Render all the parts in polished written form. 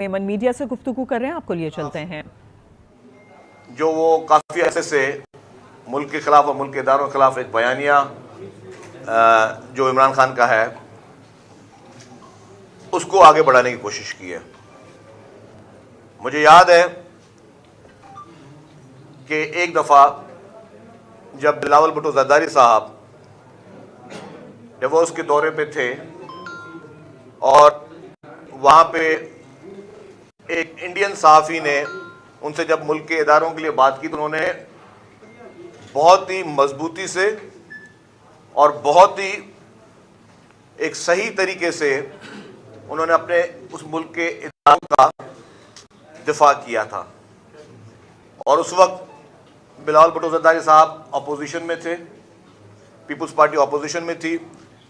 Memon media से गुफ्तगू कर रहे हैं, आपको लिए चलते हैं। जो वो काफ़ी अरसे से मुल्क के ख़िलाफ़ और मुल्क के इदारों के ख़िलाफ़ एक बयानिया जो इमरान खान का है उसको आगे बढ़ाने की कोशिश की है। मुझे याद है कि एक दफ़ा जब बिलावल भुट्टो ज़रदारी साहब जब वो उसके दौरे पे थे और वहाँ पे एक इंडियन सहाफ़ी ने उनसे जब मुल्क के इदारों के लिए बात की तो उन्होंने बहुत ही मजबूती से और बहुत ही एक सही तरीके से उन्होंने अपने उस मुल्क के इदारों का दिफा किया था। और उस वक्त बिलावल भुट्टो ज़रदारी साहब अपोजिशन में थे, पीपल्स पार्टी अपोजिशन में थी,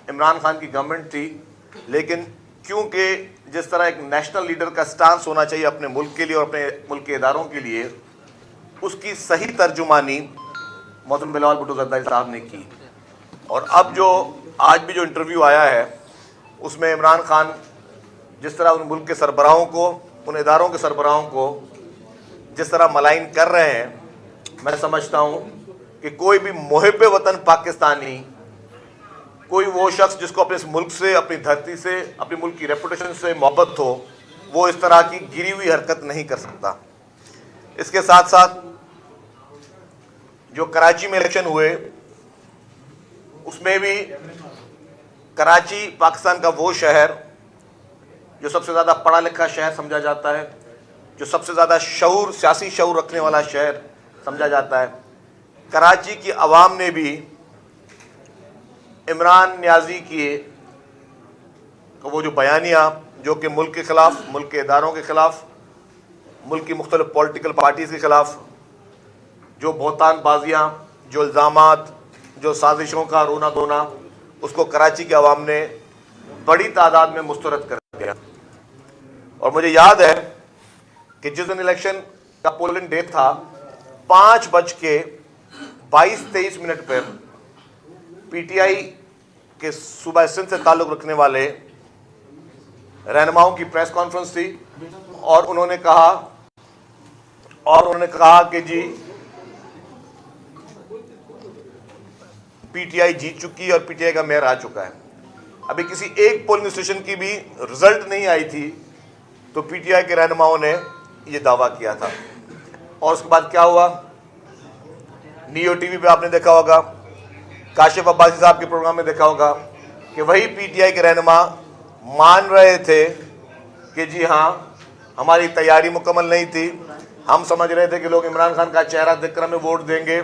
इमरान खान की गवर्नमेंट थी, लेकिन क्योंकि जिस तरह एक नेशनल लीडर का स्टांस होना चाहिए अपने मुल्क के लिए और अपने मुल्क के इदारों के लिए, उसकी सही तर्जुमानी मोहतरम बिलावल भुट्टो ज़रदारी साहब ने की। और अब जो आज भी जो इंटरव्यू आया है उसमें इमरान खान जिस तरह उन मुल्क के सरबराहों को, उन इदारों के सरबराहों को जिस तरह मलाइन कर रहे हैं, मैं समझता हूँ कि कोई भी मुहिब वतन पाकिस्तानी, कोई वो शख्स जिसको अपने इस मुल्क से, अपनी धरती से, अपने मुल्क की रेपुटेशन से मोहब्बत हो, वो इस तरह की गिरी हुई हरकत नहीं कर सकता। इसके साथ साथ जो कराची में इलेक्शन हुए उसमें भी कराची पाकिस्तान का वो शहर जो सबसे ज़्यादा पढ़ा लिखा शहर समझा जाता है, जो सबसे ज़्यादा शऊर, सियासी शऊर रखने वाला शहर समझा जाता है, कराची की आवाम ने भी इमरान नियाज़ी की वो जो बयानिया जो कि मुल्क के ख़िलाफ़, मुल्क के इदारों के ख़िलाफ़, मुल्क की मुख्तलिफ पॉलिटिकल पार्टीज़ के ख़िलाफ़ जो बहुतानबाजियाँ, जो इल्ज़ामात, जो साजिशों का रोना धोना, उसको कराची की आवाम ने बड़ी तादाद में मुस्तरद कर दिया। और मुझे याद है कि जिस दिन इलेक्शन का पोलिंग डे था 5:22-23 पर PTI के सूबा सिंध से ताल्लुक़ रखने वाले रहनुमाओं की प्रेस कॉन्फ्रेंस थी और उन्होंने कहा कि जी PTI जीत चुकी है और PTI का मेयर आ चुका है। अभी किसी एक पोलिंग स्टेशन की भी रिजल्ट नहीं आई थी तो PTI के रहनुमाओं ने ये दावा किया था। और उसके बाद क्या हुआ, नियो टीवी पे आपने देखा होगा, काशिफ अब्बासी साहब के प्रोग्राम में देखा होगा कि वही PTI के रहनुमा मान रहे थे कि जी हाँ, हमारी तैयारी मुकम्मल नहीं थी, हम समझ रहे थे कि लोग इमरान खान का चेहरा देखकर हमें वोट देंगे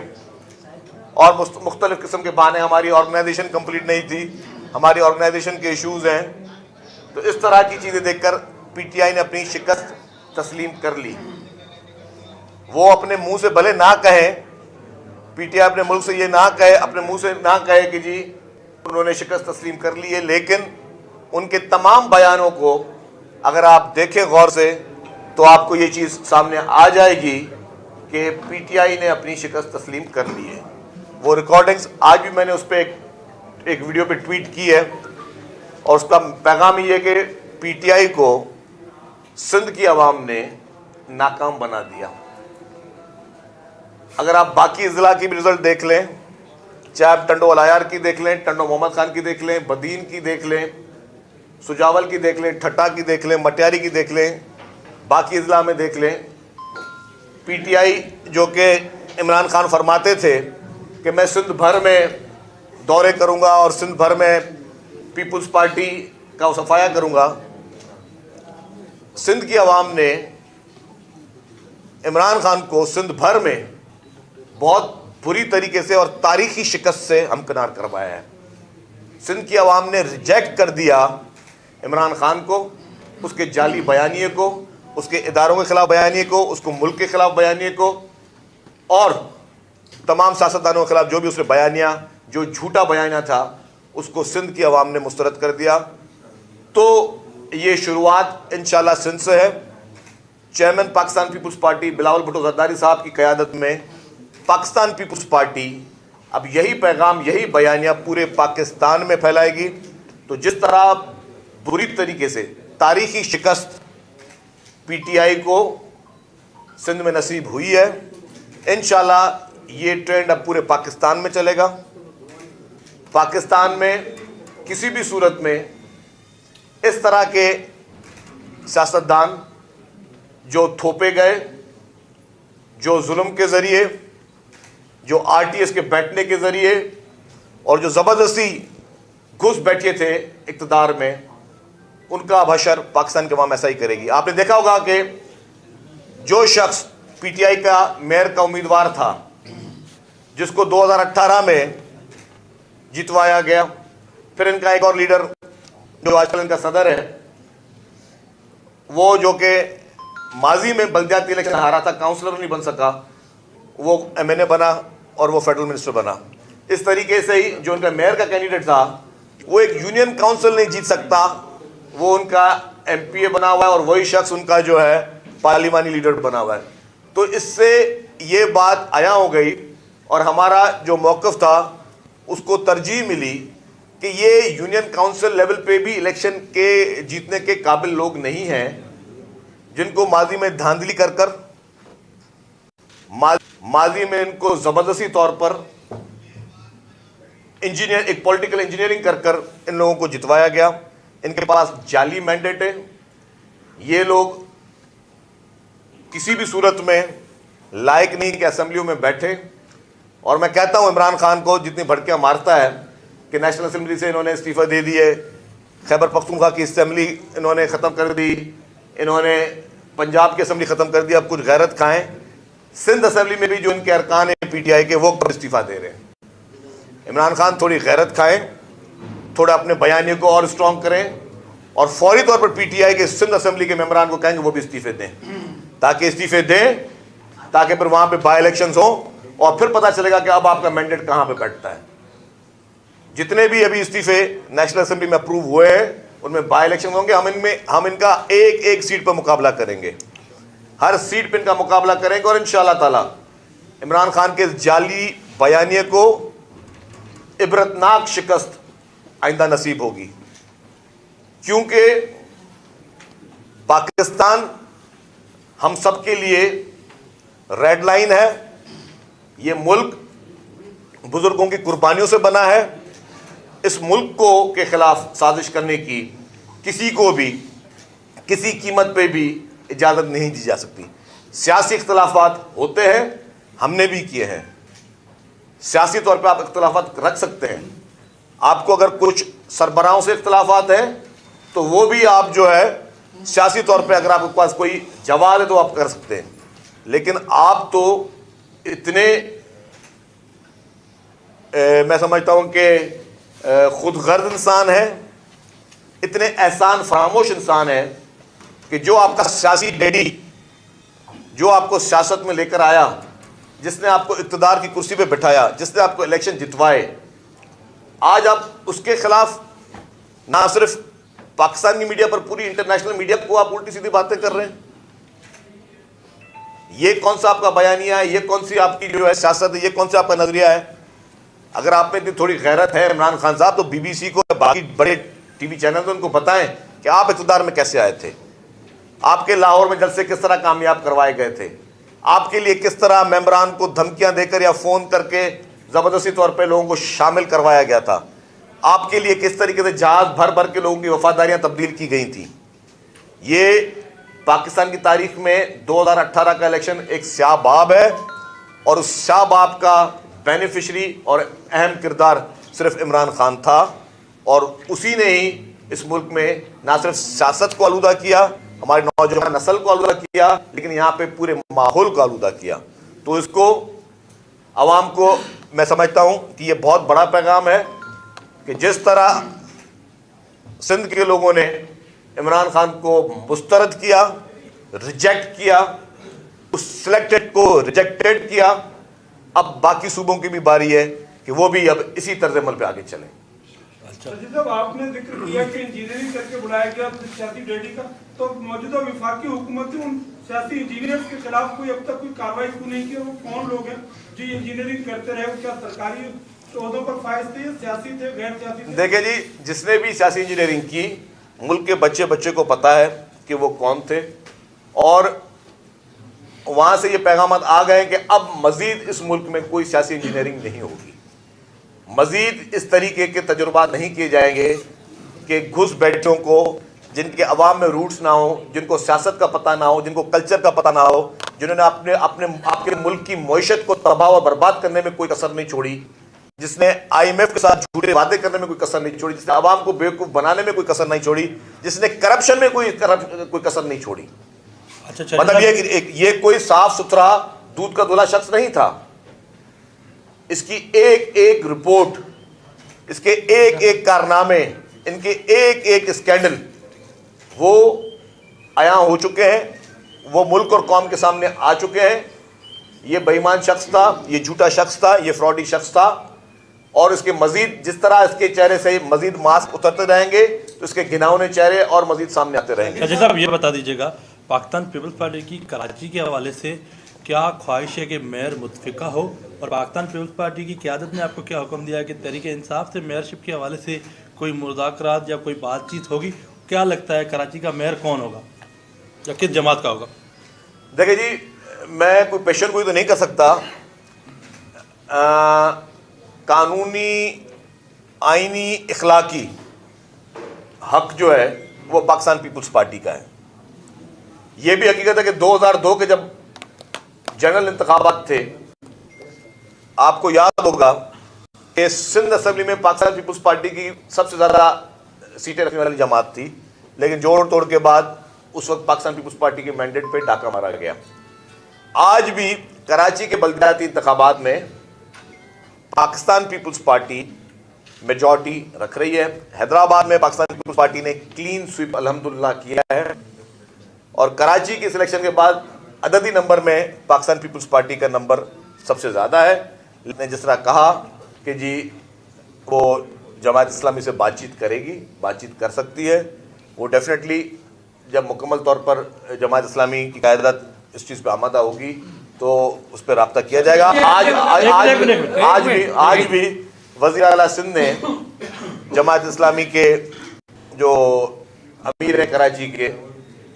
और मुख्तलिफ किस्म के बहाने, हमारी ऑर्गेनाइजेशन कंप्लीट नहीं थी, हमारी ऑर्गेनाइजेशन के इशूज़ हैं। तो इस तरह की चीज़ें देखकर PTI ने अपनी शिकस्त तस्लीम कर ली। वो अपने मुंह से भले ना कहें, PTI अपने मुल्क से ये ना कहे, अपने मुंह से ना कहे कि जी उन्होंने शिकस्त तस्लीम कर ली है, लेकिन उनके तमाम बयानों को अगर आप देखें गौर से तो आपको ये चीज़ सामने आ जाएगी कि PTI ने अपनी शिकस्त तस्लीम कर ली है। वो रिकॉर्डिंग्स आज भी मैंने उस पर एक वीडियो पे ट्वीट की है और उसका पैगाम ये है कि PTI को सिंध की आवाम ने नाकाम बना दिया। अगर आप बाकी अजला की भी रिजल्ट देख लें, चाहे आप टंडो अलायार की देख लें, टंडो मोहम्मद खान की देख लें, बदीन की देख लें, सुजावल की देख लें, ठट्टा की देख लें, मटियारी की देख लें, बाकी अजला में देख लें, PTI जो कि इमरान खान फरमाते थे कि मैं सिंध भर में दौरे करूंगा और सिंध भर में पीपल्स पार्टी का सफाया करूंगा, सिंध की आवाम ने इमरान खान को सिंध भर में बहुत बुरी तरीके से और तारीखी शिकस्त से हमकिनार करवाया है। सिंध की आवाम ने रिजेक्ट कर दिया इमरान खान को, उसके जाली बयानिए को, उसके इदारों के ख़िलाफ़ बयानिए को, उसको मुल्क के ख़िलाफ़ बयानिए को और तमाम सियासतदानों के ख़िलाफ़ जो भी उसने बयानिया, जो झूठा बयानिया था, उसको सिंध की आवाम ने मुस्तरद कर दिया। तो ये शुरुआत इंशाल्लाह सिंध से है। Chairman Pakistan Peoples Party Bilawal Bhutto Zardari साहब की क़यादत में पाकिस्तान पीपल्स पार्टी अब यही पैगाम, यही बयानिया पूरे पाकिस्तान में फैलाएगी। तो जिस तरह बुरी तरीके से तारीखी शिकस्त पीटीआई को सिंध में नसीब हुई है। इंशाल्लाह ये ट्रेंड अब पूरे पाकिस्तान में चलेगा। पाकिस्तान में किसी भी सूरत में इस तरह के सियासतदान जो थोपे गए, जो जुल्म के ज़रिए, जो आरटीएस के बैठने के ज़रिए और जो ज़बरदस्ती घुस बैठे थे इक़्तिदार में, उनका अब हशर पाकिस्तान के अवाम ऐसा ही करेगी। आपने देखा होगा कि जो शख्स पीटीआई का मेयर का उम्मीदवार था, जिसको 2018 में जितवाया गया, फिर इनका एक और लीडर जो आजकल इनका सदर है, वो जो कि माजी में बल्दियाती इलेक्शन हारा था, काउंसलर नहीं बन सका, वो एमएनए बना और वो फेडरल मिनिस्टर बना। इस तरीके से ही जो उनका मेयर का कैंडिडेट था, वो एक यूनियन काउंसिल नहीं जीत सकता, वो उनका एमपीए बना हुआ है और वही शख्स उनका जो है पार्लिमानी लीडर बना हुआ है। तो इससे ये बात आया हो गई और हमारा जो मौक़िफ़ था उसको तरजीह मिली कि ये यूनियन काउंसिल लेवल पे भी इलेक्शन के जीतने के काबिल लोग नहीं हैं, जिनको माजी में धांधली कर कर, माजी में इनको ज़बरदस्ती तौर पर एक पॉलिटिकल इंजीनियरिंग कर कर इन लोगों को जितवाया गया। इनके पास जाली मैंडेट है। ये लोग किसी भी सूरत में लायक नहीं कि असेंबलियों में बैठे। और मैं कहता हूं इमरान खान को, जितनी भड़कियां मारता है कि नेशनल असेंबली से इन्होंने इस्तीफा दे दिए, खैबर पख्तूनख्वा की असेंबली इन्होंने ख़त्म कर दी, इन्होंने पंजाब की असेंबली ख़त्म कर दी, अब कुछ गैरत खाएं। सिंध असेंबली में भी जो इनके अरकान हैं पीटीआई के, वो कब इस्तीफा दे रहे हैं। इमरान खान थोड़ी गैरत खाएं, थोड़ा अपने बयानिए को और स्ट्रॉन्ग करें और फौरी तौर पर पीटीआई के सिंध असेंबली के मेंबरान को कहेंगे वो भी इस्तीफे दें, ताकि इस्तीफे दें, ताकि फिर वहां पे बाई इलेक्शंस हो और फिर पता चलेगा कि अब आपका मैंडेट कहां पे बैठता है। जितने भी अभी इस्तीफे नेशनल असेंबली में अप्रूव हुए हैं, उनमें बाई इलेक्शन होंगे। हम इनका एक एक सीट पर मुकाबला करेंगे, हर सीट पर इनका मुकाबला करेंगे और इंशाअल्लाह ताला इमरान खान के जाली बयानिए को इबरतनाक शिकस्त आइंदा नसीब होगी। क्योंकि पाकिस्तान हम सब के लिए रेड लाइन है। ये मुल्क बुजुर्गों की कुर्बानियों से बना है। इस मुल्क को के खिलाफ साजिश करने की किसी को भी किसी कीमत पे भी इजाज़त नहीं दी जा सकती। सियासी इख्तलाफात होते हैं, हमने भी किए हैं। सियासी तौर पे आप इख्तलाफात रख सकते हैं। आपको अगर कुछ सरबराहों से इख्तलाफात हैं तो वो भी आप जो है सियासी तौर पे, अगर आपके पास कोई जवाब है तो आप कर सकते हैं। लेकिन आप तो इतने मैं समझता हूं कि खुदगर्ज इंसान है, इतने एहसान फरामोश इंसान है कि जो आपका सियासी डैडी, जो आपको सियासत में लेकर आया, जिसने आपको इक़्तिदार की कुर्सी पे बिठाया, जिसने आपको इलेक्शन जितवाए, आज आप उसके खिलाफ ना सिर्फ पाकिस्तान की मीडिया पर, पूरी इंटरनेशनल मीडिया को आप उल्टी सीधी बातें कर रहे हैं। ये कौन सा आपका बयानिया है? ये कौन सी आपकी जो है सियासत है? ये कौन सा आपका नजरिया है? अगर आप में इतनी थोड़ी गैरत है इमरान खान साहब, तो बीबीसी को, बाकी बड़े टीवी चैनल तो उनको बताएं कि आप इक़्तिदार में कैसे आए थे, आपके लाहौर में जलसे किस तरह कामयाब करवाए गए थे, आपके लिए किस तरह मेंबरान को धमकियां देकर या फ़ोन करके ज़बरदस्ती तौर पे लोगों को शामिल करवाया गया था, आपके लिए किस तरीके से जहाज़ भर भर के लोगों की वफादारियां तब्दील की गई थी। ये पाकिस्तान की तारीख में 2018 का इलेक्शन एक स्याह बाब है और उस स्याह बाब का बेनिफिशरी और अहम किरदार सिर्फ इमरान खान था और उसी ने ही इस मुल्क में ना सिर्फ सियासत को आलूदा किया, हमारी नौजवान नस्ल को आलूदा किया, लेकिन यहाँ पे पूरे माहौल को आलूदा किया। तो इसको आवाम को मैं समझता हूँ कि ये बहुत बड़ा पैगाम है कि जिस तरह सिंध के लोगों ने इमरान खान को मुस्तरद किया, रिजेक्ट किया, उस सिलेक्टेड को रिजेक्टेड किया, अब बाकी सूबों की भी बारी है कि वो भी अब इसी तर्ज अमल पे आगे चलें। जब आपने जिक्र किया कि इंजीनियरिंग करके बुलाया गया सियासी डैडी का, तो मौजूदा विफाकी हुकूमत ने उन सियासी इंजीनियर्स के खिलाफ कोई अब तक कोई कार्रवाई क्यों नहीं की? वो कौन लोग हैं जो इंजीनियरिंग करते रहे? क्या सरकारी ओहदों पर फायज थे, सियासी थे, गैर सियासी थे? देखिए जी, जिसने भी सियासी इंजीनियरिंग की, मुल्क के बच्चे बच्चे को पता है कि वो कौन थे और वहां से ये पैगाम आ गए कि अब मजीद इस मुल्क में कोई सियासी इंजीनियरिंग नहीं होगी, मजीद इस तरीके के तजुर्बात नहीं किए जाएंगे कि घुस बैठों को, जिनके अवाम में रूट्स ना हो, जिनको सियासत का पता ना हो, जिनको कल्चर का पता ना हो, जिन्होंने आपके मुल्क की मईशत को तबाह और बर्बाद करने में कोई कसर नहीं छोड़ी, जिसने IMF के साथ झूठे वादे करने में कोई कसर नहीं छोड़ी, जिसने अवाम को बेवकूफ़ बनाने में कोई कसर नहीं छोड़ी, जिसने करप्शन में कोई कसर नहीं छोड़ी। अच्छा, मतलब ये कोई साफ सुथरा दूध का धुला शख्स नहीं था। इसकी एक एक रिपोर्ट, इसके एक एक कारनामे, इनके एक एक स्कैंडल वो आया हो चुके हैं, वो मुल्क और कौम के सामने आ चुके हैं। ये बेईमान शख्स था, ये झूठा शख्स था, ये फ्रॉडी शख्स था, और इसके मजीद जिस तरह इसके चेहरे से मजीद मास्क उतरते रहेंगे तो इसके घिनौने चेहरे और मजीद सामने आते रहेंगे। अच्छा साहब, ये बता दीजिएगा, पाकिस्तान पीपल्स पार्टी की कराची के हवाले से क्या ख्वाहिश है कि मेयर मुतफिका हो, और पाकिस्तान पीपल्स पार्टी की क़यादत ने आपको क्या हुक्म दिया कि तहरीक इंसाफ से मेयरशिप के हवाले से कोई मुज़ाकरात या कोई बातचीत होगी? क्या लगता है कराची का मेयर कौन होगा या किस जमात का होगा? देखिए जी, मैं कोई पेशन कोई तो नहीं कर सकता। कानूनी, आईनी, इखलाकी हक जो है वो पाकिस्तान पीपल्स पार्टी का है। ये भी हकीकत है कि 2002 के जब जनरल इंतखाबात थे, आपको याद होगा कि सिंध असेंबली में पाकिस्तान पीपल्स पार्टी की सबसे ज़्यादा सीटें रखने वाली जमात थी, लेकिन जोड़ तोड़ के बाद उस वक्त पाकिस्तान पीपल्स पार्टी के मैंडेट पे डाका मारा गया। आज भी कराची के बल्दियाती इंतखाबात में पाकिस्तान पीपल्स पार्टी मेजॉरिटी रख रही है। हैदराबाद में पाकिस्तान पीपल्स पार्टी ने क्लीन स्वीप अल्हम्दुलिल्लाह किया है, और कराची के सिलेक्शन के बाद अददी नंबर में पाकिस्तान पीपल्स पार्टी का नंबर सबसे ज़्यादा है। लेकिन जिस तरह कहा कि जी वो जमात इस्लामी से बातचीत करेगी, बातचीत कर सकती है, वो डेफिनेटली जब मुकम्मल तौर पर जमात इस्लामी की क़यादत इस चीज़ पर आमादा होगी तो उस पर रब्ता किया जाएगा। आज भी वज़ीर आला सिंध ने जमात इस्लामी के जो अमीर हैं कराची के,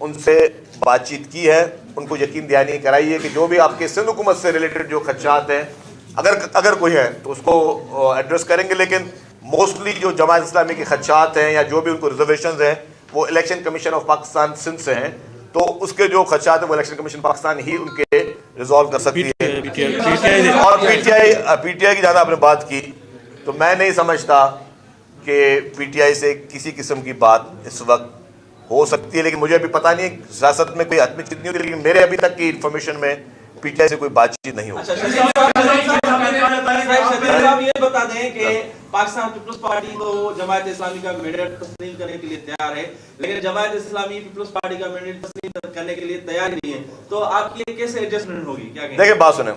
उनसे बातचीत की है, उनको यकीन दहानी कराई है कि जो भी आपके सिंध हुकूमत से रिलेटेड जो खदशात हैं, अगर कोई है तो उसको एड्रेस करेंगे। लेकिन मोस्टली जो जमात इस्लामी के खदशात हैं या जो भी उनको रिजर्वेशन हैं वो Election Commission of Pakistan Sindh से हैं, तो उसके जो खदशात हैं वो इलेक्शन कमीशन पाकिस्तान ही उनके रिजॉल्व कर सकती है। और पीटीआई की ज़्यादा आपने बात की, तो मैं नहीं समझता कि पीटीआई से किसी किस्म की बात इस वक्त हो सकती है, लेकिन मुझे अभी पता नहीं है, सियासत में कोई आदमी चित नहीं होती, लेकिन मेरे अभी तक की इंफॉर्मेशन में पीटीआई से कोई बातचीत नहीं हुई। आप ये बता दें कि पाकिस्तान पीपल्स पार्टी तो जमात इस्लामी का मैंडेट तस्लीम करने के लिए तैयार है, लेकिन जमात इस्लामी पीपल्स पार्टी का मैंडेट तस्लीम करने के लिए तैयार नहीं है, तो आपकी कैसे एडजस्टमेंट होगी? क्या कहें? देखिए बात सुने,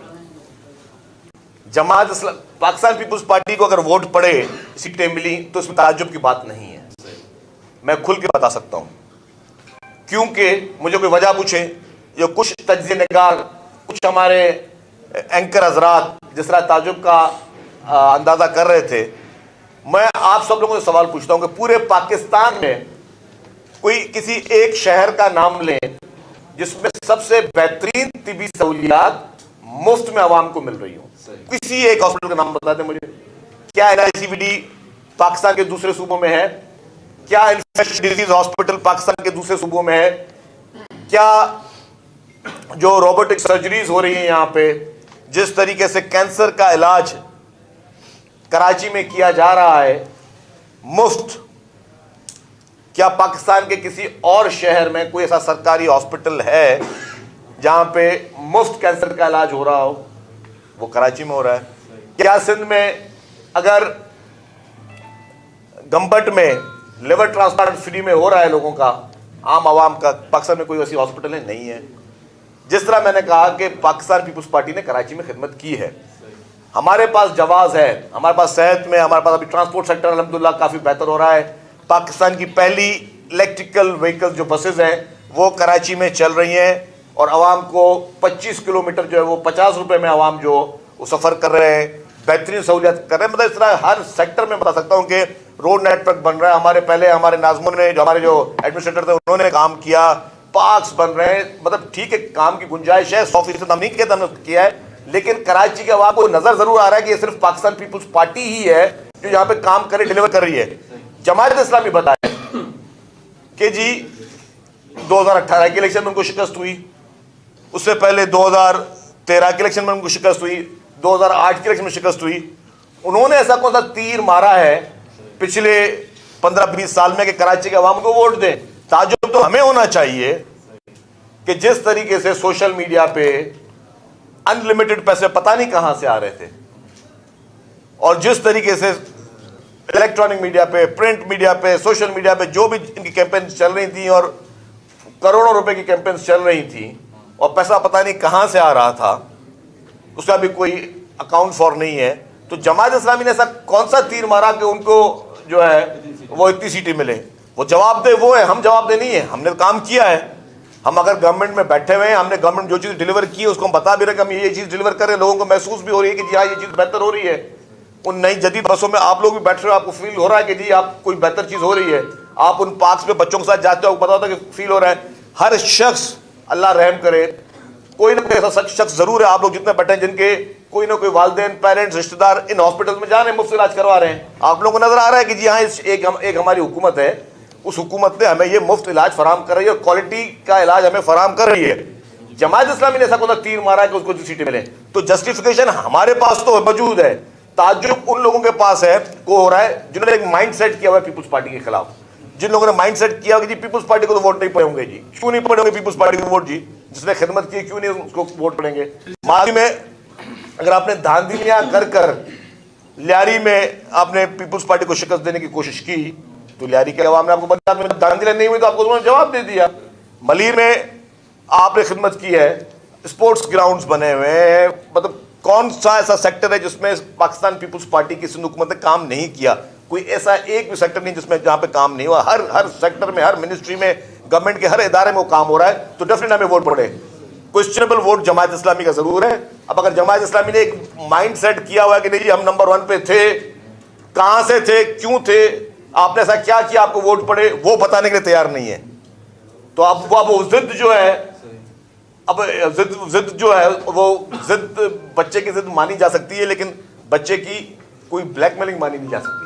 पाकिस्तान पीपल्स पार्टी को अगर वोट पड़े, सीटें मिली, तो इसमें ताज्जुब की बात नहीं है। मैं खुल के बता सकता हूं, क्योंकि मुझे कोई वजह पूछे, जो कुछ तज्ज़िया निगार, कुछ हमारे एंकर हजरात जिस तरह ताज्जुब का अंदाजा कर रहे थे, मैं आप सब लोगों से सवाल पूछता हूं कि पूरे पाकिस्तान में कोई किसी एक शहर का नाम लें जिसमें सबसे बेहतरीन तिबी सहूलियात मुफ्त में आवाम को मिल रही हो। किसी एक हॉस्पिटल का नाम बता दें मुझे। क्या NICVD पाकिस्तान के दूसरे सूबों में है? क्या इन्फेक्शन डिजीज हॉस्पिटल पाकिस्तान के दूसरे सूबों में है? क्या जो रोबोटिक सर्जरीज हो रही हैं यहाँ पे, जिस तरीके से कैंसर का इलाज कराची में किया जा रहा है मुफ्त, क्या पाकिस्तान के किसी और शहर में कोई ऐसा सरकारी हॉस्पिटल है जहां पे मुफ्त कैंसर का इलाज हो रहा हो? वो कराची में हो रहा है। क्या सिंध में अगर गंबट में लिवर ट्रांसप्लांट फ्री में हो रहा है लोगों का, आम आवाम का, पाकिस्तान में कोई ऐसी हॉस्पिटल है? नहीं है। जिस तरह मैंने कहा कि पाकिस्तान पीपल्स पार्टी ने कराची में खिदमत की है, हमारे पास जवाज है, हमारे पास सेहत में, हमारे पास अभी ट्रांसपोर्ट सेक्टर अल्हम्दुलिल्लाह काफ़ी बेहतर हो रहा है। पाकिस्तान की पहली इलेक्ट्रिकल व्हीकल जो बसेज हैं वो कराची में चल रही हैं, और आवाम को 25 किलोमीटर जो है वो 50 रुपये में आवाम जो वो सफ़र कर रहे हैं, बेहतरीन सहूलियत कर रहे हैं। मतलब इस तरह हर सेक्टर में बता सकता हूँ कि रोड नेटवर्क बन रहा है। हमारे नाज़मों ने, जो हमारे जो एडमिनिस्ट्रेटर थे, उन्होंने काम किया, पार्क्स बन रहे हैं, मतलब ठीक है काम की गुंजाइश है, 100% हम नहीं कहते हमने किया है, लेकिन कराची के अवाम को नजर जरूर आ रहा है कि ये सिर्फ पाकिस्तान पीपुल्स पार्टी ही है जो यहाँ पे काम करे, डिलीवर कर रही है। जमात इस्लामी बताए कि जी 2018 के इलेक्शन में उनको शिकस्त हुई, उससे पहले 2013 के इलेक्शन में उनको शिकस्त हुई, 2008 के इलेक्शन में शिकस्त हुई। उन्होंने ऐसा कौन सा तीर मारा है पिछले 15-20 साल में कि कराची के अवाम को वोट दें? ताज्जुब तो हमें होना चाहिए कि जिस तरीके से सोशल मीडिया पे अनलिमिटेड पैसे पता नहीं कहां से आ रहे थे, और जिस तरीके से इलेक्ट्रॉनिक मीडिया पे, प्रिंट मीडिया पे, सोशल मीडिया पे जो भी इनकी कैंपेन चल रही थी और करोड़ों रुपए की कैंपेन चल रही थी और पैसा पता नहीं कहां से आ रहा था, उसका भी कोई अकाउंट फॉर नहीं है। तो जमात इस्लामी ने ऐसा कौन सा तीर मारा कि उनको जो है वो इतनी सीटें मिले? वो जवाब दे वो है, हम जवाब दे नहीं है। हमने तो काम किया है, हम अगर गवर्नमेंट में बैठे हुए हैं, हमने गवर्नमेंट जो चीज़ डिलीवर की है उसको हम बता भी रहे कि हम ये चीज़ डिलीवर कर रहे हैं, लोगों को महसूस भी हो रही है कि जी हाँ ये चीज़ बेहतर हो रही है। उन नई जदीद बसों में आप लोग भी बैठ रहे हो, आपको फील हो रहा है कि जी आप कोई बेहतर चीज़ हो रही है। आप उन पार्क्स में बच्चों के साथ जाते हो, पता होता है कि फील हो रहा है। हर शख्स, अल्लाह रहम करे, कोई ना कोई ऐसा शख्स जरूर है, आप लोग जितने बैठे हैं जिनके कोई ना कोई वालिदैन, पेरेंट्स, रिश्तेदार इन हॉस्पिटल में जा रहे हैं, मुफ्त इलाज करवा रहे हैं। आप लोगों को नजर आ रहा है कि जी हाँ एक हमारी हुकूमत है, उस हुकूमत ने हमें ये मुफ्त इलाज फराम कर रही है और क्वालिटी का इलाज हमें फराम कर रही है। जमात इस्लामी ने ऐसा कौन सा तीर मारा है कि उसको सीटें मिले? तो जस्टिफिकेशन हमारे पास तो मौजूद है, ताज्जुब उन लोगों के पास है को हो रहा है जिन्होंने एक माइंड सेट किया हुआ है पीपुल्स पार्टी के खिलाफ। जिन लोगों ने माइंड सेट किया कि जी पीपुल्स पार्टी को तो वोट नहीं पड़ेंगे, जी क्यों नहीं पड़ेंगे पीपुल्स पार्टी को वोट, जी जिसने खिदमत की क्यों नहीं उसको वोट पड़ेंगे। माजी में अगर आपने धांधलियां कर कर लियारी में आपने पीपुल्स पार्टी को शिकस्त देने की कोशिश की तो लियारी के अवाम ने आपको बता, धांधलियां नहीं हुई तो आपको उन्होंने जवाब दे दिया। मलीर में आपने खिदमत की है, स्पोर्ट्स ग्राउंड्स बने हुए हैं, मतलब कौन सा ऐसा सेक्टर है जिसमें पाकिस्तान पीपुल्स पार्टी की सिंध हुकूमत ने काम नहीं किया? कोई ऐसा एक भी सेक्टर नहीं जिसमें जहां पे काम नहीं हुआ। हर सेक्टर में, हर मिनिस्ट्री में, गवर्नमेंट के हर इदारे में वो काम हो रहा है। तो डेफिनेट हमें वोट पड़े। क्वेश्चनेबल वोट जमात इस्लामी का जरूर है। अब अगर जमात इस्लामी ने एक माइंड सेट किया हुआ है कि नहीं जी हम नंबर 1 पे थे, कहां से थे, क्यों थे, आपने ऐसा क्या किया आपको वोट पड़े, वो बताने के लिए तैयार नहीं है, तो अब वो जिद जो है, अब जिद जो है वो जिद बच्चे की जिद मानी जा सकती है, लेकिन बच्चे की कोई ब्लैकमेलिंग मानी नहीं जा सकती।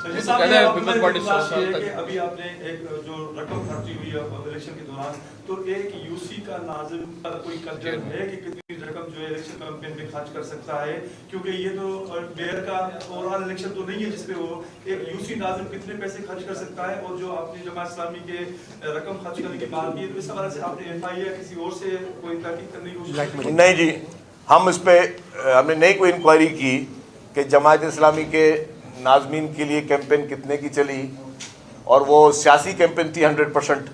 अभी आपने एक जो रकम खर्ची हुई है इलेक्शन के दौरान, तो एक यूसी का नाज़िम पर कोई कंसर्न है कि कितनी रकम जो है इलेक्शन कैंपेन में खर्च कर सकता है? क्योंकि ये तो मेयर का ओवरऑल इलेक्शन तो नहीं है जिसपे वो एक यूसी नाज़िम कितने पैसे खर्च कर सकता है, और जो आपने जमात इस्लामी के रकम खर्च करने की बात की है तो इस हवाले से आपने एफआईआर किसी और से कोई तहकीक करने की कोशिश? नहीं जी, हम इस पे हमने नई कोई इंक्वायरी की कि जमात इस्लामी के नाज़मीन के लिए कैंपेन कितने की चली, और वो सियासी कैंपेन थी 100%,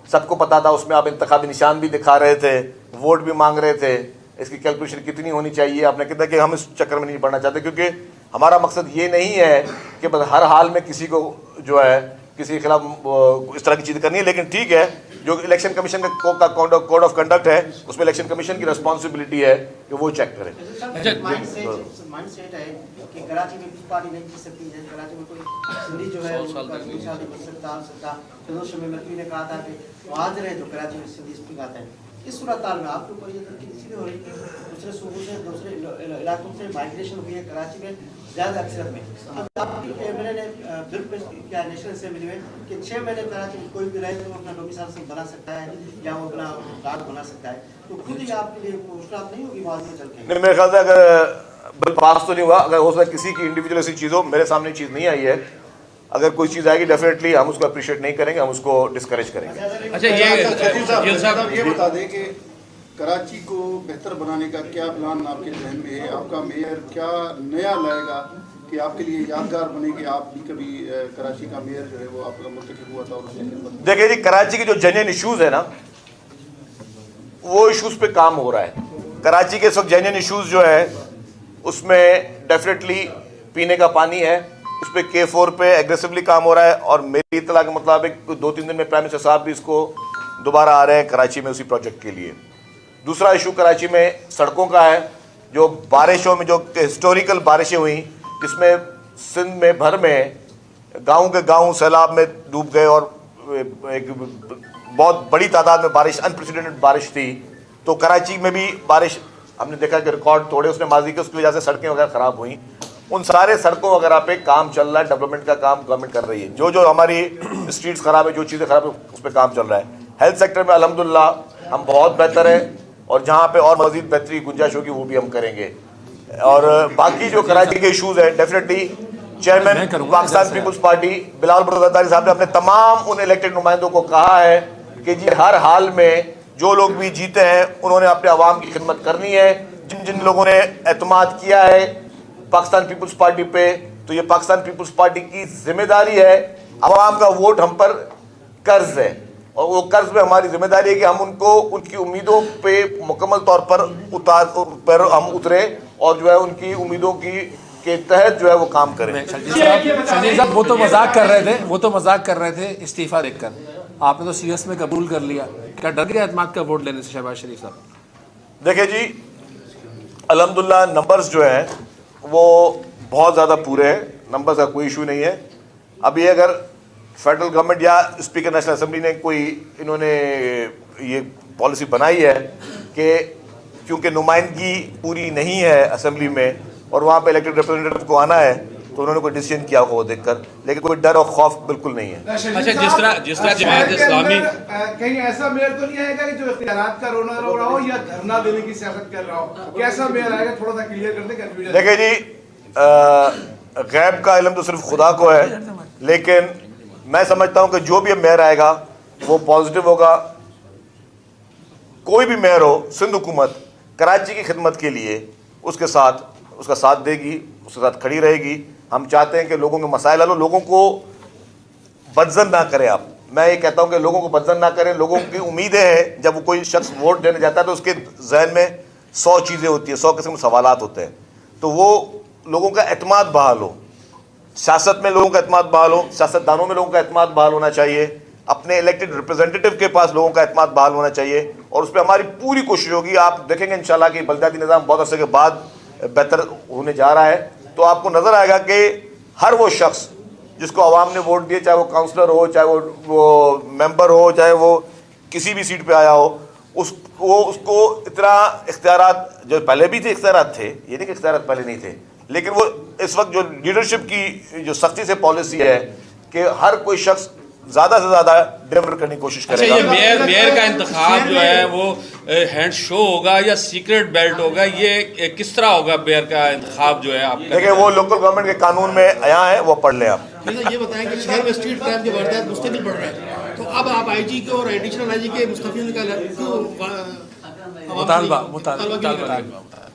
सबको पता था। उसमें आप इंतखाबी निशान भी दिखा रहे थे, वोट भी मांग रहे थे, इसकी कैलकुलेशन कितनी होनी चाहिए आपने कितना, कि हम इस चक्कर में नहीं पड़ना चाहते, क्योंकि हमारा मकसद ये नहीं है कि बस हर हाल में किसी को जो है किसी के खिलाफ इस तरह की चीज़ करनी है। लेकिन ठीक है, जो इलेक्शन कमीशन का कोड ऑफ कंडक्ट है उसमें इलेक्शन कमीशन की रिस्पॉन्सिबिलिटी है कि वो चेक करे। माइंड सेट है कि कराची में पार्टी नहीं जीत सकती है, कराची में कोई सिंधी जो है में ने कहा था कि मुहाजिर है जो कराची में सिंधी स्पीक आता है। इस सूरत में आपके ऊपर ये इसलिए हो रही है कि दूसरे सूबों से, दूसरे इलाकों से माइग्रेशन हुई है कराची में ज़्यादा अक्सर में। अब आपकी एमएलए ने बिल पेश किया नेशनल असेंबली में कि 6 महीने कराची में कोई भी रहे तो अपना डोमिसाइल बना सकता है या वो अपना कार्ड बना सकता है, तो खुद ही आपके लिए मुश्किल नहीं होगी बाद में चल के? नहीं, मेरे ख्याल से अगर बिल पास तो नहीं हुआ, अगर हो सकता है किसी की इंडिविजुअल ऐसी चीज़ हो, मेरे सामने चीज़ नहीं आई है। अगर कोई चीज़ आएगी डेफिनेटली हम उसको अप्रिशिएट नहीं करेंगे, हम उसको डिस्करेज करेंगे। अच्छा, ये बता दें कि कराची को बेहतर बनाने का क्या प्लान आपके जहन में है? आपका मेयर क्या नया लाएगा कि आपके लिए यादगार बने कि आप भी कभी कराची का मेयर जो है वो आपका मुंतखब हुआ था? और देखिए जी, कराची के जो जेन्युइन इश्यूज है ना, वो इश्यूज पे काम हो रहा है। कराची के इस वक्त जेन्युइन इश्यूज जो है उसमें डेफिनेटली पीने का पानी है, उस पर K4 पे एग्रेसिवली काम हो रहा है, और मेरी इत्तला के मुताबिक 2-3 दिन में प्राइम मिनिस्टर साहब भी इसको दोबारा आ रहे हैं कराची में उसी प्रोजेक्ट के लिए। दूसरा इशू कराची में सड़कों का है, जो बारिशों में जो हिस्टोरिकल बारिशें हुई जिसमें सिंध में भर में गाँव के गाँव सैलाब में डूब गए और एक बहुत बड़ी तादाद में बारिश, अनप्रेसिडेंटेड बारिश थी, तो कराची में भी बारिश हमने देखा कि रिकॉर्ड तोड़े उसने माजी के, उसकी वजह से सड़कें वगैरह ख़राब हुई। उन सारे सड़कों वगैरह पे काम चल रहा है, डेवलपमेंट का काम गवर्नमेंट कर रही है। जो जो हमारी स्ट्रीट्स ख़राब है, जो चीज़ें ख़राब है, उस पर काम चल रहा है। हेल्थ सेक्टर में अल्हम्दुलिल्लाह हम बहुत बेहतर है, और जहाँ पे और मज़ीद बेहतरी की गुंजाइश होगी वो भी हम करेंगे। और बाकी जो कराची के इशूज़ हैं, definitely chairman Pakistan Peoples Party Bilawal Bhutto Zardari साहब ने अपने तमाम उन इलेक्टेड नुमाइंदों को कहा है कि जी हर हाल में जो लोग भी जीते हैं उन्होंने अपने अवाम की खिदमत करनी है। जिन जिन लोगों ने एतमाद किया है पाकिस्तान पीपल्स पार्टी पे, तो ये पाकिस्तान पीपल्स पार्टी की जिम्मेदारी है। अवाम का वोट हम पर कर्ज है, और वो कर्ज में हमारी जिम्मेदारी है कि हम उनको उनकी उम्मीदों पे मुकम्मल तौर पर हम उतरे और जो है उनकी उम्मीदों के तहत जो है वो काम करें। संजय साहब, वो तो मजाक कर रहे थे इस्तीफा देकर, आपने तो सीएस में कबूल कर लिया, क्या डर गया एतमाद का वोट लेने से शहबाज शरीफ साहब? देखिए जी, अल्हम्दुलिल्लाह नंबर्स जो हैं वो बहुत ज़्यादा पूरे हैं, नंबर्स का कोई इशू नहीं है। अभी अगर फेडरल गवर्नमेंट या स्पीकर नेशनल असेंबली ने कोई इन्होंने ये पॉलिसी बनाई है कि क्योंकि नुमाइंदगी पूरी नहीं है असेंबली में और वहाँ पे इलेक्टेड रिप्रेजेंटेटिव को आना है, तो उन्होंने कोई डिसीजन किया होगा वो देखकर, लेकिन कोई डर और खौफ बिल्कुल नहीं है। अच्छा, जिस तरह जमात इस्लामी कहीं ऐसा मेयर तो नहीं आएगा कि जो इख्तियारात का रोना रो रहा हो या धरना देने की सियासत कर रहा हो, कैसा मेयर आएगा? थोड़ा सा क्लियर कर दे कंफ्यूजन। देखिए जी, गैब का इल्म तो सिर्फ खुदा को है, लेकिन मैं समझता हूँ कि जो भी मेयर आएगा वो पॉजिटिव होगा। कोई भी मेयर हो, सिंध हुकूमत कराची की खिदमत के लिए उसका साथ देगी, उसके साथ खड़ी रहेगी। हम चाहते हैं कि लोगों के मसाइल हल हो, लोगों को बदजन ना करें आप। मैं ये कहता हूँ कि लोगों को बदजन ना करें। लोगों की उम्मीदें हैं, जब वो कोई शख्स वोट देने जाता है तो उसके जहन में 100 चीज़ें होती हैं, 100 किस्म के सवालात होते हैं, तो वो लोगों का एतमाद बहाल हो। सियासत में लोगों का एतमाद बहाल हो, सियासतदानों में लोगों का एतमाद बहाल होना चाहिए, अपने इलेक्टेड रिप्रेजेंटेटिव के पास लोगों का एतमाद बहाल होना चाहिए, और उस पर हमारी पूरी कोशिश होगी। आप देखेंगे इंशाल्लाह कि बल्दियाती निज़ाम बहुत अरसे के बाद बेहतर होने जा रहा है, तो आपको नज़र आएगा कि हर वो शख्स जिसको अवाम ने वोट दिए, चाहे वो काउंसलर हो, चाहे वो मेंबर हो, चाहे वो किसी भी सीट पे आया हो, उसको इतना इख्तियारात जो पहले भी थे, इख्तियारात थे, ये नहीं कि इख्तियारात पहले नहीं थे, लेकिन वो इस वक्त जो लीडरशिप की जो सख्ती से पॉलिसी है कि हर कोई शख्स ज़्यादा से ज़्यादा डिलीवर करने की कोशिश करेगा। अच्छा, ये मेयर का इंतखाब जो है वो हैंड शो होगा या सीक्रेट बैल्ट होगा, ये किस तरह होगा मेयर का इंतखाब जो है? आप देखिए, वो लोकल गवर्नमेंट के कानून में आया है, वो पढ़ लें आप। ये बताएं कि शहर में स्ट्रीट क्राइम के वारदात मुस्तकिल बढ़ रहे हैं, तो अब आप आईजी को और एडिशनल आईजी के मुस्तफीद का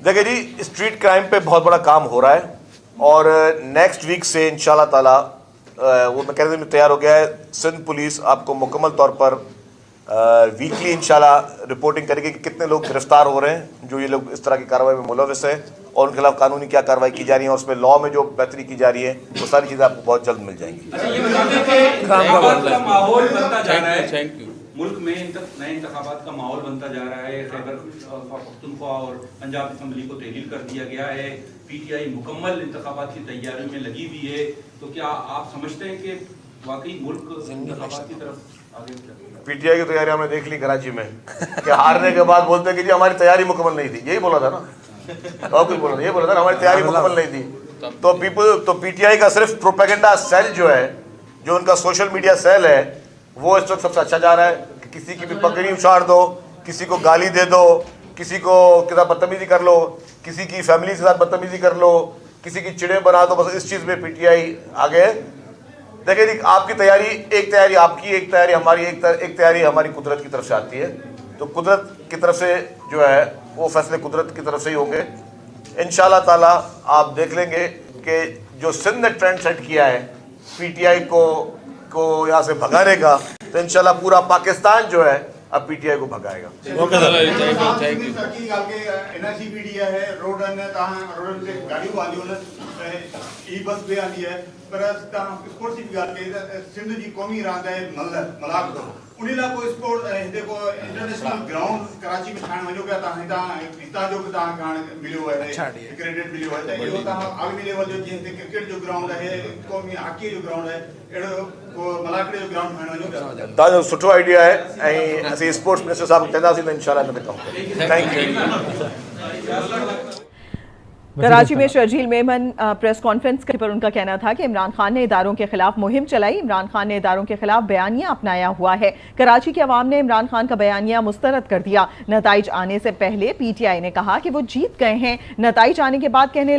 देखिए जी, स्ट्रीट क्राइम पे बहुत बड़ा काम हो रहा है, और नेक्स्ट वीक से इंशाल्लाह ताला वो मैकेनिज्म तैयार हो गया है। सिंध पुलिस आपको मुकम्मल तौर पर वीकली इंशाल्लाह रिपोर्टिंग करेगी कि कितने लोग गिरफ्तार हो रहे हैं जो ये लोग इस तरह की कार्रवाई में मुलविस है, और उनके खिलाफ कानूनी क्या कार्रवाई की जा रही है, और उसमें लॉ में जो बेहतरी की जा रही है, वो सारी चीज़ें आपको बहुत जल्द मिल जाएंगी। माहौल बनता जा रहा है मुल्क में, नए इंतखाबात का माहौल बनता जा रहा है। खैबर पख्तूनख्वा और पंजाब असेंबली को तहलील कर दिया गया है, पीटीआई मुकम्मल इंतखाबात की तैयारी में लगी हुई है, तो क्या आप समझते हैं कि वाकई मुल्क इंतखाबात की तरफ आगे? पीटीआई की तैयारी हमने देख ली कराची में कि हारने के बाद बोलते कि जी हमारी तैयारी मुकम्मल नहीं थी, यही बोला था ना, और कुछ बोला, ये बोला था हमारी तैयारी मुकम्मल नहीं थी। तो पीटीआई का सिर्फ प्रोपेगेंडा सेल जो है, जो उनका सोशल मीडिया सेल है, वो इस वक्त सबसे अच्छा जा रहा है कि किसी की भी पगड़ी उछाड़ दो, किसी को गाली दे दो, किसी को कितना बदतमीजी कर लो, किसी की फैमिली के साथ बदतमीजी कर लो, किसी की चिड़े बना दो, बस इस चीज़ में पीटीआई आगे है। देखिए, आपकी तैयारी, एक तैयारी आपकी, एक तैयारी हमारी, एक तैयारी हमारी कुदरत की तरफ से आती है, तो कुदरत की तरफ से जो है वो फैसले कुदरत की तरफ से ही होंगे इंशाल्लाह ताला। आप देख लेंगे कि जो सिंध ने ट्रेंड सेट किया है पीटीआई को यहाँ से भगाने का, तो इंशाल्लाह पूरा पाकिस्तान जो है अब पीटीआई को भगाएगा। उन्हीं लाइ पोइ स्पोर्ट हिते को इंटरनेशनल ग्राउंड कराची में ठाहिण वञो पिया तव्हां हितां जो बि तव्हांखे हाणे मिलियो आहे क्रेडिट मिलियो आहे त इहो तव्हां आलमी लेवल जो जीअं हिते क्रिकेट जो ग्राउंड आहे क़ौमी हॉकीअ जो ग्राउंड आहे अहिड़ो को मलाकड़े जो ग्राउंड ठाहिण वञो पिया तव्हांजो सुठो आइडिया आहे ऐं असीं स्पोर्ट्स मिनिस्टर साहब चवंदासीं त इंशाल्लाह हिन में कमु थैंक यू। कराची में शर्जील मेमन प्रेस कॉन्फ्रेंस पर उनका कहना था कि इमरान खान ने इदारों के खिलाफ मुहिम चलाई। इमरान खान ने इदारों के खिलाफ बयानिया अपनाया हुआ है। कराची के अवाम ने इमरान खान का बयानिया मुस्तरद कर दिया। नताइज आने से पहले PTI ने कहा कि वो जीत गए हैं। नताइज आने के बाद कहने